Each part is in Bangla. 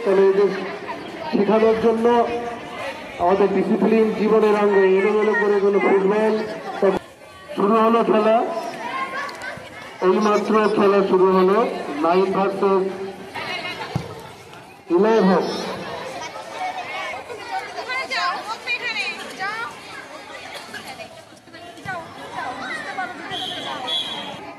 তাহলে এদের শেখানোর জন্য আমাদের ডিসিপ্লিন জীবনের অঙ্গ এলোমেলো করে গেল ফুটবল। শুরু হলো খেলা, এইমাত্র খেলা শুরু হলো 9 ভার্সেস 11।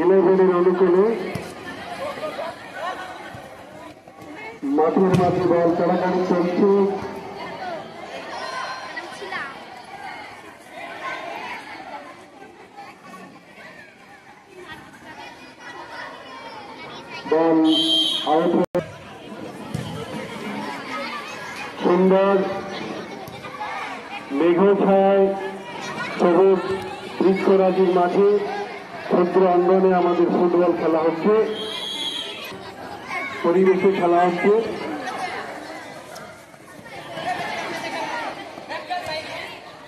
11-এর অনুকূলে মাঠের মাঝে বল চলাকালী চলছে। Ball out. সুন্দর মেঘছায় সবুজ বৃক্ষরাজির মাঠে ক্ষুদ্র অঙ্গনে আমাদের ফুটবল খেলা হচ্ছে, পরিবেশে খেলা হচ্ছে।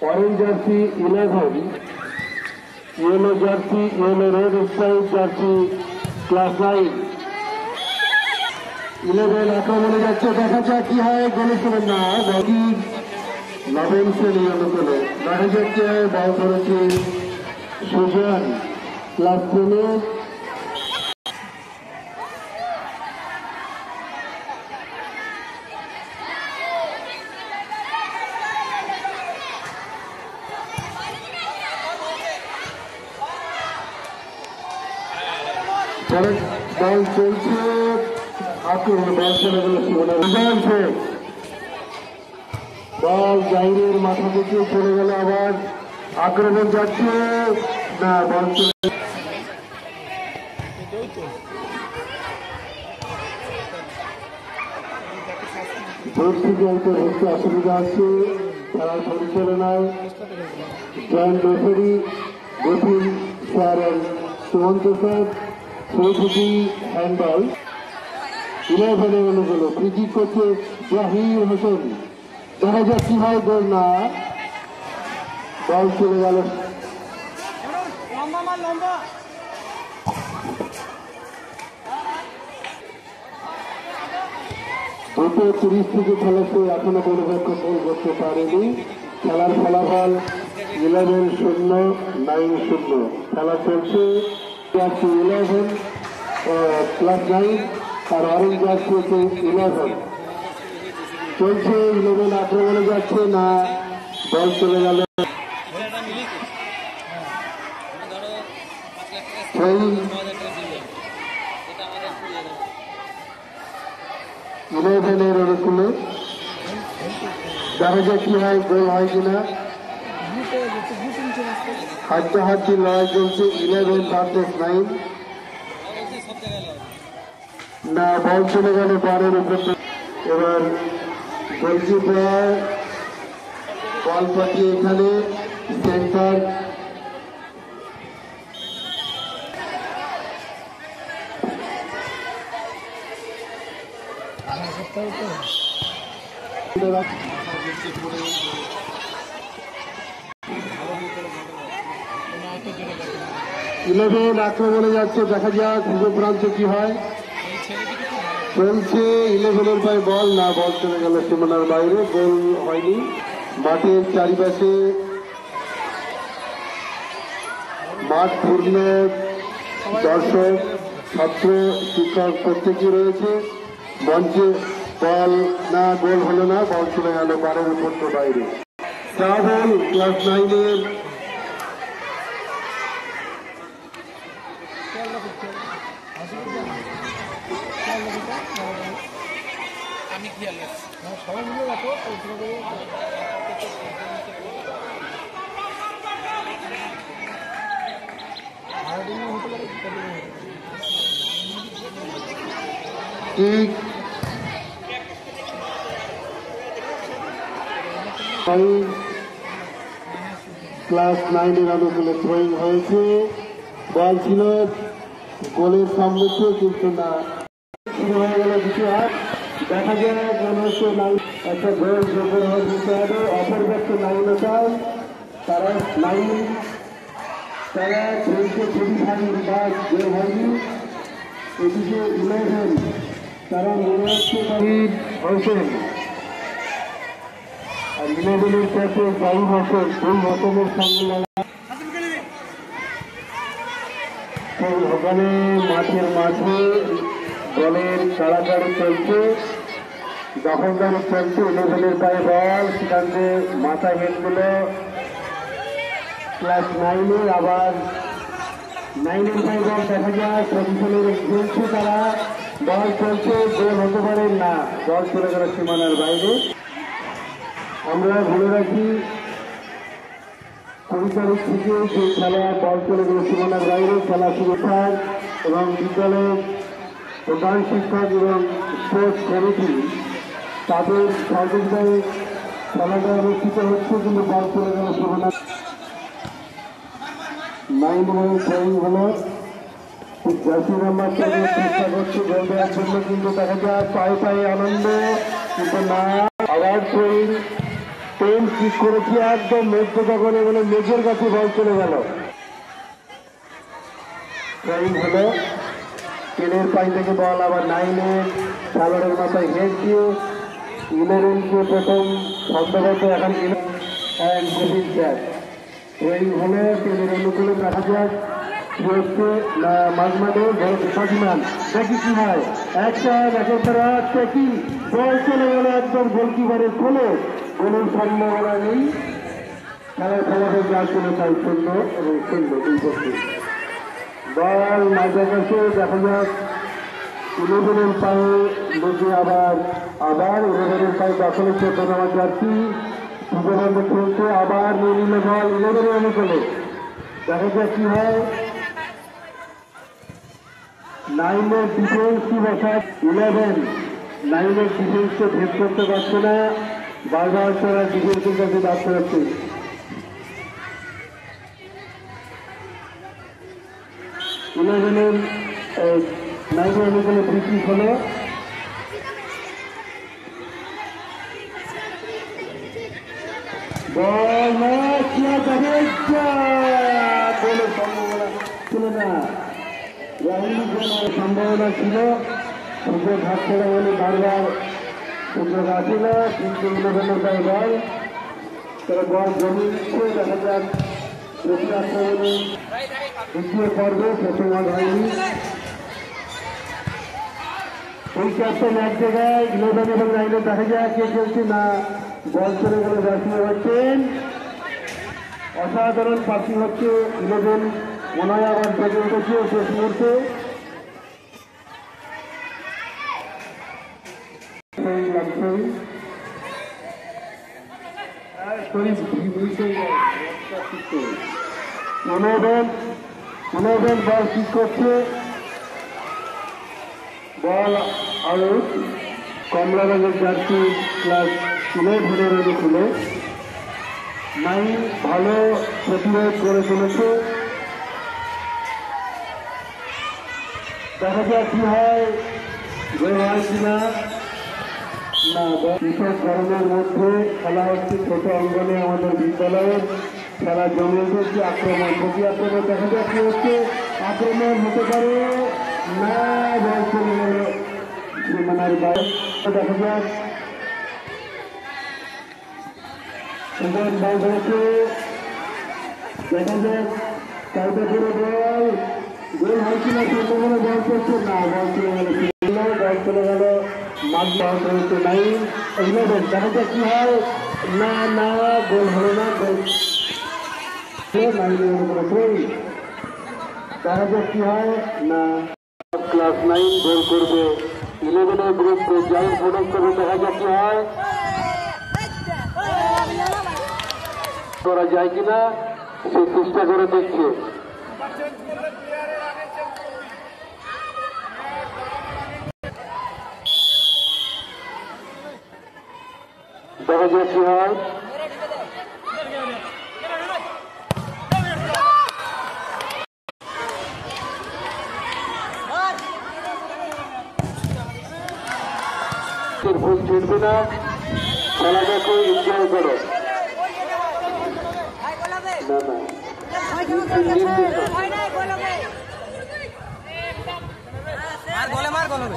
Orange jersey 11, yellow jersey, yellow red stripe jersey class 9। 11 আক্রমণে যাচ্ছে, দেখা যাক কি হয়। গোলে ছিলেন না নবম শ্রেণী অনুকূলে, দেখা যাচ্ছে বল করেছে সুজন ক্লাস 10। বল চলছে, বল চলে গেল সুমনের। বল জাহিরের মাথা থেকে চলে গেল, আবার আক্রমণ যাচ্ছে না, বল চলে দূর থেকে হচ্ছে অসুবিধা হচ্ছে খেলার পরিচালনায়। জয়েন্ট রেফারি গফিল sir Sumanta sir Saudi handball. 11 অনুগুলো ফ্রিকিক করছে জাহির হোসেন, দেখা যাক কি হয়। গোল না, বল চলে গেল। দুটো 30 থেকে খেলাতে এখনো কোনো পক্ষ গোল করতে পারেনি। খেলার ফলাফল 11-0, 9-0। খেলা চলছে। জার্সি 11 ক্লাস 9 আর অরেঞ্জ জার্সি হচ্ছে 11 চলছে। 11 আক্রমণে যাচ্ছে না, বল চলে গেল। 11-এর অনুকূলে দেখা যাক কি হয়, গোল হয় কিনা। হাড্ডাহাড্ডি লড়াই চলছে 11 ভার্সেস 9। না, বল চলে গেল বারের উপর। এবার গোলকিপার বল পাঠিয়ে এখানে সেন্টার আক্রমণে যাচ্ছে, দেখা যাক পূর্ব প্রান্তে কি হয়। চলছে 11-এর পায়ে বল না, বল চলে গেল সীমানার বাইরে, গোল হয়নি। মাঠের চারিপাশে মাঠ পূর্ণ, দর্শক ছাত্র শিক্ষক প্রত্যেকেই রয়েছে মঞ্চে। বল না, গোল হলো না, বল চলে গেল বারের উপর বাইরে। ট্রাভেল ক্লাস 9-এর ঠিক ক্লাস 9-এর অনুকূলে থ্রোয়িং হয়েছে। বল ছিল গোলের সম্মুখে, কিন্তু না, শুরু হয়ে গেল দ্বিতীয় হাফ। দেখা যায় মনে হচ্ছে একটা গোল যোগ্য হয়ে দিতে হবে। অপরপক্ষ 9 তারা 9 তারা খেলছে খুবই ভালো কাজ, হয়নি। এদিকে 11 তারা মনে হচ্ছে হোসেন আর 11-এর সাথে জাহিদ হোসেন, দুই হোসেনের সঙ্গে লড়াই। ওখানে মাঠের মাঝে বলের কাড়াকাড়ি চলছে, দখলদারি চলছে। 11-এর পায়ে বল, সেখানে মাথা হেড দিল ক্লাস 9-এ, আবার 9-এর পায়ে বল দেখা যায় পজিশনের খেলছে তারা, বল চলছে, গোল হতে পারে না, বল চলে গেল সীমানার বাইরে। আমরা বলে রাখি 20 তারিখ থেকে যে খেলা বল চলে গেল সীমানার বাইরে, খেলা শুরু হয় এবং বিদ্যালয়ের প্রধান শিক্ষক এবং স্পোর্টস কমিটি তাদের সহযোগিতায় খেলাটা অনুষ্ঠিত হচ্ছে, কিন্তু বল চলে গেল সীমানার 9 এবং 10 হলো জার্সি নাম্বার চেষ্টা করছে গোল দেওয়ার জন্য, কিন্তু দেখা যায় পায়ে পায়ে আনন্দ, কিন্তু না। আবার 10 ঠিক করেছি একদম মেঘ তখন, বলে মেঘের কাছে বল চলে গেল। হলো 10-এর পাই থেকে বল আবার 9-এর সালোয়ারের মাথায় হেড দিয়ে 11-কে প্রথম সম্ভবত এখন গোবিন্দ স্যার এই হলো 10-এর অনুকূলে দেখা যাক কি হচ্ছে মাঝমাঠে স্বাধীন। দেখি কি হয়, একটা কি বল চলে গেল একদম গোলকিপারের কোলে, গোলের সম্ভাবনা নেই। খেলার ফলাফল যা চলে তাই 0 এবং 0 দুই পক্ষে। বল মাঝে কাছে দেখা যাক 11-এর পায়ে লেগে আবার 11-এর পায়ে দখলে 14 নম্বর জার্সি দুজনের খেলছে, আবার নিয়ে নিল বল 11-এর অনুকূলে, দেখা যাক কি হয়। 9-এর ডিফেন্স কি বসা 11, 9-এর ডিফেন্সকে ভেদ করতে পারছে না, বারবার তারা ডিফেন্সের কাছে বাড়তে হচ্ছে। 11-এর 9-এর অনুকূলে ফ্রি হলো, বল গোলের সম্ভাবনা ছিল না, সম্ভাবনা ছিল, সুযোগ হাত ছেড়ে বলে বারবার সুযোগ আসিল, কিন্তু 11-এর গায়ে বল, তারা বল জমিয়ে দিচ্ছে। দেখা যাক প্রতি আক্রমণে দ্বিতীয় পর্বে প্রথম হয়নি, ওই ক্যাপ্টেন এক জায়গায় 11 এবং 9-এ দেখা যায় কে খেলছে না, বল চলে গেলে জাতীয় হচ্ছেন, অসাধারণ পাসিং হচ্ছে 11, মনে হয় আবার বেঁচে উঠেছে শেষ মুহূর্তে। মনোবেন বল ঠিক করছে, বল আউট। কমলা রঙের জার্সি ক্লাস 11-এর অনুকূলে 9 ভালো প্রতিরোধ করে চলেছে, দেখা যাক কি হয়, গোল হয় কিনা না। বিশেষ গরমের মধ্যে খেলা হচ্ছে ছোট অঙ্গনে, আমাদের বিদ্যালয়ের খেলা জমে উঠেছে। আক্রমণ প্রতি আক্রমণ, দেখা যাক কি হচ্ছে, আক্রমণ হতে পারে না, বল চলে গেল সীমানার বাইরে। দেখা যাক বল হয়েছে, দেখা যাক কাউকে করে বল গোল হয় কিনা, চলতে গেলে বল করছে না, বল চলে গেল, বল চলে গেল মাঠ বল হয়েছে 9-11। দেখা যাক কি হয়, না না গোল হলো না, গোল 9-এর উপরে দেখা যাক কি হয় না। ক্লাস 9 গোল করবে 11-এর বিরুদ্ধে, যাই প্রোডাক্ট করবে, দেখা যাক কি হয়, করা যায় কিনা সে চেষ্টা করে দেখছে। দেখা যাক কি হয়, ভুল চলবে না, খেলাটাকে এনজয় করো। মার গোলে